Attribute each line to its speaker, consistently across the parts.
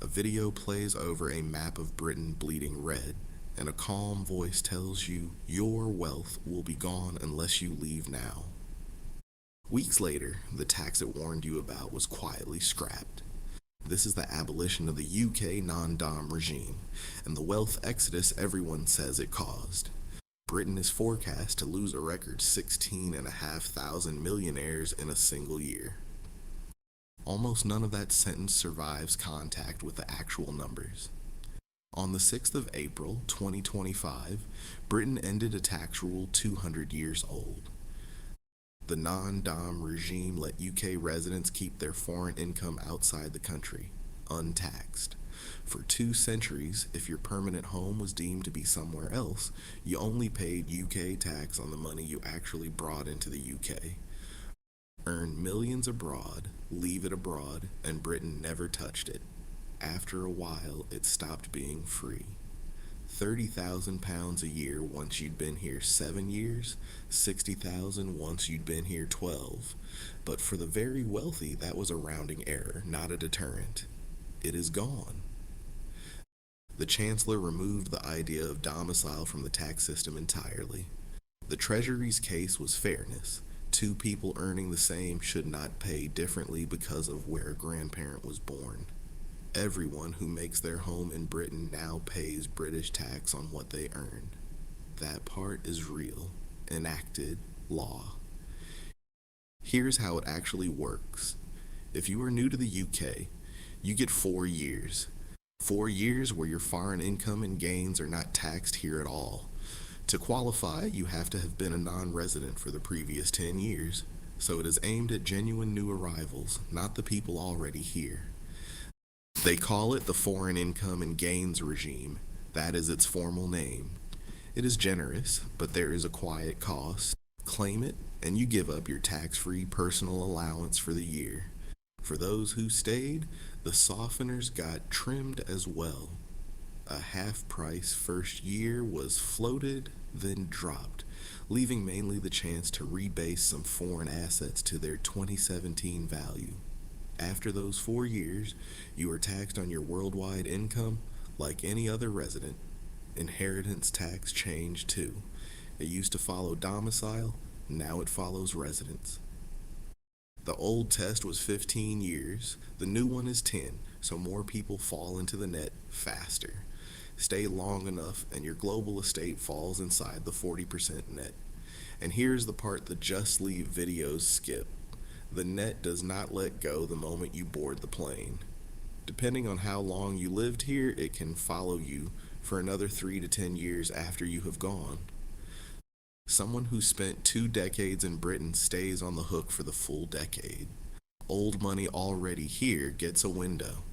Speaker 1: A video plays over a map of Britain bleeding red, and a calm voice tells you your wealth will be gone unless you leave now. Weeks later, the tax it warned you about was quietly scrapped. This is the abolition of the UK non-dom regime, and the wealth exodus everyone says it caused. Britain is forecast to lose a record 16,500 millionaires in a single year. Almost none of that sentence survives contact with the actual numbers. On the 6th of April, 2025, Britain ended a tax rule 200 years old. The non-dom regime let UK residents keep their foreign income outside the country, untaxed. For 2 centuries, if your permanent home was deemed to be somewhere else, you only paid UK tax on the money you actually brought into the UK. Earn millions abroad, leave it abroad, and Britain never touched it. After a while, it stopped being free. £30,000 a year once you'd been here 7 years, 60,000 once you'd been here 12. But for the very wealthy, that was a rounding error, not a deterrent. It is gone. The Chancellor removed the idea of domicile from the tax system entirely. The Treasury's case was fairness. Two people earning the same should not pay differently because of where a grandparent was born. Everyone who makes their home in Britain now pays British tax on what they earn. That part is real, enacted law. Here's how it actually works. If you are new to the UK, you get 4 years. 4 years where your foreign income and gains are not taxed here at all. To qualify, you have to have been a non-resident for the previous 10 years, so it is aimed at genuine new arrivals, not the people already here. They call it the Foreign Income and Gains Regime. That is its formal name. It is generous, but there is a quiet cost. Claim it, and you give up your tax-free personal allowance for the year. For those who stayed, the softeners got trimmed as well. A half-price first year was floated, then dropped, leaving mainly the chance to rebase some foreign assets to their 2017 value. After those 4 years, you are taxed on your worldwide income like any other resident. Inheritance tax changed too. It used to follow domicile, now it follows residence. The old test was 15 years, the new one is 10, so more people fall into the net faster. Stay long enough and your global estate falls inside the 40% net. And here's the part the Just Leave videos skip. The net does not let go the moment you board the plane. Depending on how long you lived here, it can follow you for another 3 to 10 years after you have gone. Someone who spent 2 decades in Britain stays on the hook for the full decade. Old money already here gets a window.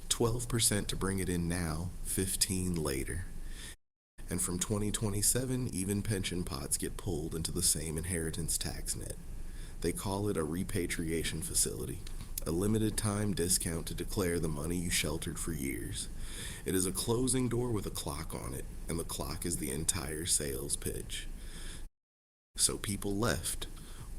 Speaker 1: 12% to bring it in now, 15 later. And from 2027, even pension pots get pulled into the same inheritance tax net. They call it a repatriation facility, a limited time discount to declare the money you sheltered for years. It is a closing door with a clock on it, and the clock is the entire sales pitch. So people left,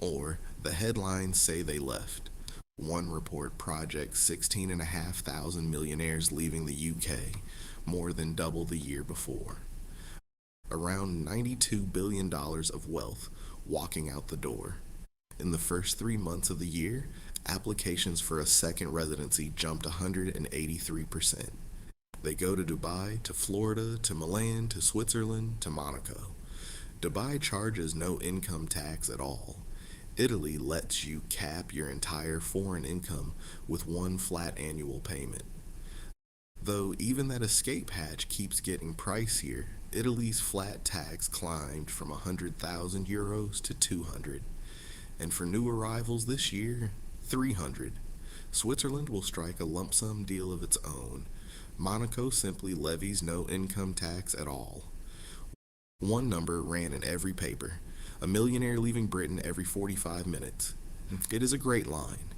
Speaker 1: or the headlines say they left. One report projects 16,500 millionaires leaving the UK, more than double the year before. Around $92 billion of wealth walking out the door. In the first 3 months of the year, applications for a second residency jumped 183%. They go to Dubai, to Florida, to Milan, to Switzerland, to Monaco. Dubai charges no income tax at all. Italy lets you cap your entire foreign income with one flat annual payment. Though even that escape hatch keeps getting pricier, Italy's flat tax climbed from 100,000 euros to 200. And for new arrivals this year, 300. Switzerland will strike a lump sum deal of its own. Monaco simply levies no income tax at all. One number ran in every paper. A millionaire leaving Britain every 45 minutes. It is a great line.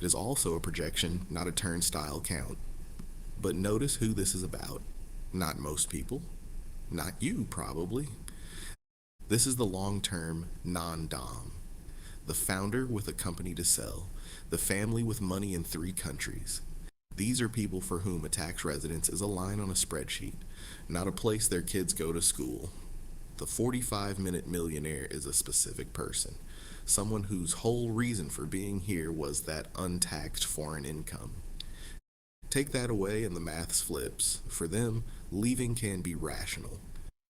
Speaker 1: It is also a projection, not a turnstile count. But notice who this is about. Not most people. Not you, probably. This is the long-term non-dom. The founder with a company to sell. The family with money in 3 countries. These are people for whom a tax residence is a line on a spreadsheet, not a place their kids go to school. The 45-minute millionaire is a specific person, someone whose whole reason for being here was that untaxed foreign income. Take that away and the maths flips. For them, leaving can be rational.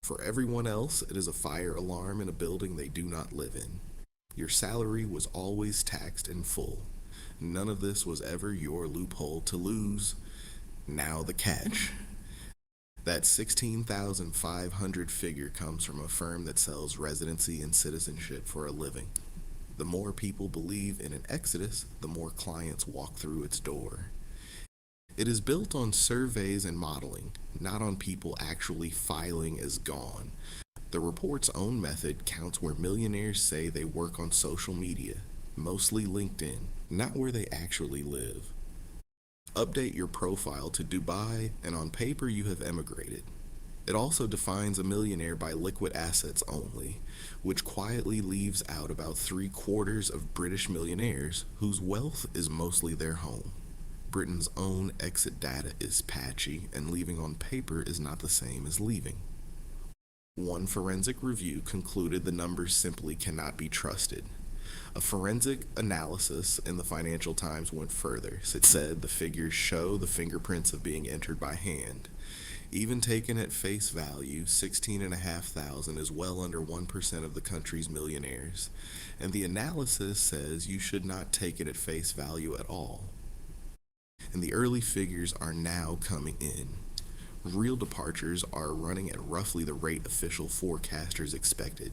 Speaker 1: For everyone else, it is a fire alarm in a building they do not live in. Your salary was always taxed in full. None of this was ever your loophole to lose. Now the catch. That 16,500 figure comes from a firm that sells residency and citizenship for a living. The more people believe in an exodus, the more clients walk through its door. It is built on surveys and modeling, not on people actually filing as gone. The report's own method counts where millionaires say they work on social media, mostly LinkedIn, not where they actually live. Update your profile to Dubai, and on paper you have emigrated. It also defines a millionaire by liquid assets only, which quietly leaves out about 3/4 of British millionaires whose wealth is mostly their home. Britain's own exit data is patchy, and leaving on paper is not the same as leaving. One forensic review concluded the numbers simply cannot be trusted. A forensic analysis in the Financial Times went further. It said the figures show the fingerprints of being entered by hand. Even taken at face value, 16,500 is well under 1% of the country's millionaires. And the analysis says you should not take it at face value at all. And the early figures are now coming in. Real departures are running at roughly the rate official forecasters expected,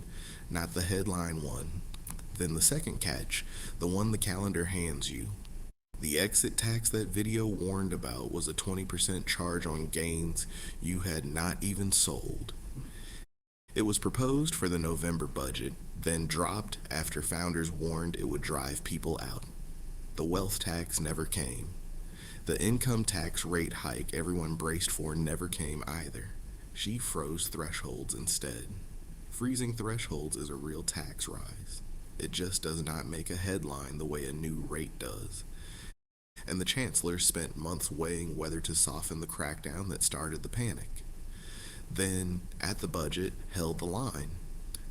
Speaker 1: not the headline one. Then the second catch, the one the calendar hands you. The exit tax that video warned about was a 20% charge on gains you had not even sold. It was proposed for the November budget, then dropped after founders warned it would drive people out. The wealth tax never came. The income tax rate hike everyone braced for never came either. She froze thresholds instead. Freezing thresholds is a real tax rise. It just does not make a headline the way a new rate does. And the chancellor spent months weighing whether to soften the crackdown that started the panic. Then, at the budget, held the line.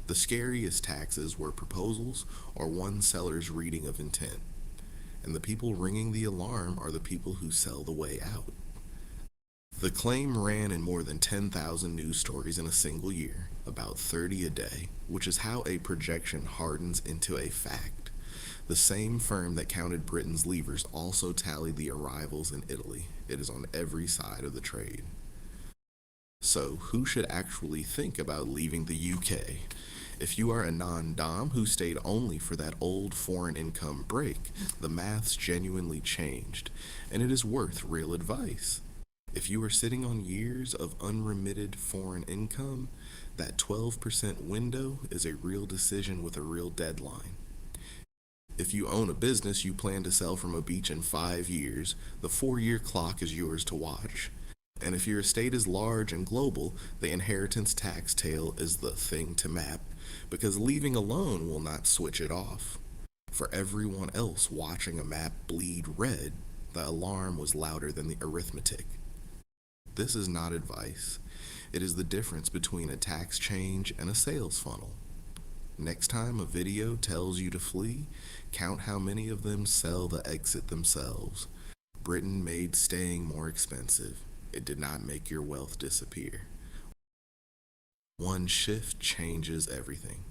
Speaker 1: The scariest taxes were proposals or one seller's reading of intent. And the people ringing the alarm are the people who sell the way out. The claim ran in more than 10,000 news stories in a single year, about 30 a day, which is how a projection hardens into a fact. The same firm that counted Britain's leavers also tallied the arrivals in Italy. It is on every side of the trade. So, who should actually think about leaving the UK? If you are a non-dom who stayed only for that old foreign income break, the math's genuinely changed, and it is worth real advice. If you are sitting on years of unremitted foreign income, that 12% window is a real decision with a real deadline. If you own a business you plan to sell from a beach in 5 years, the 4-year clock is yours to watch. And if your estate is large and global, the inheritance tax tail is the thing to map, because leaving alone will not switch it off. For everyone else watching a map bleed red, the alarm was louder than the arithmetic. This is not advice. It is the difference between a tax change and a sales funnel. Next time a video tells you to flee, count how many of them sell the exit themselves. Britain made staying more expensive. It did not make your wealth disappear. One shift changes everything.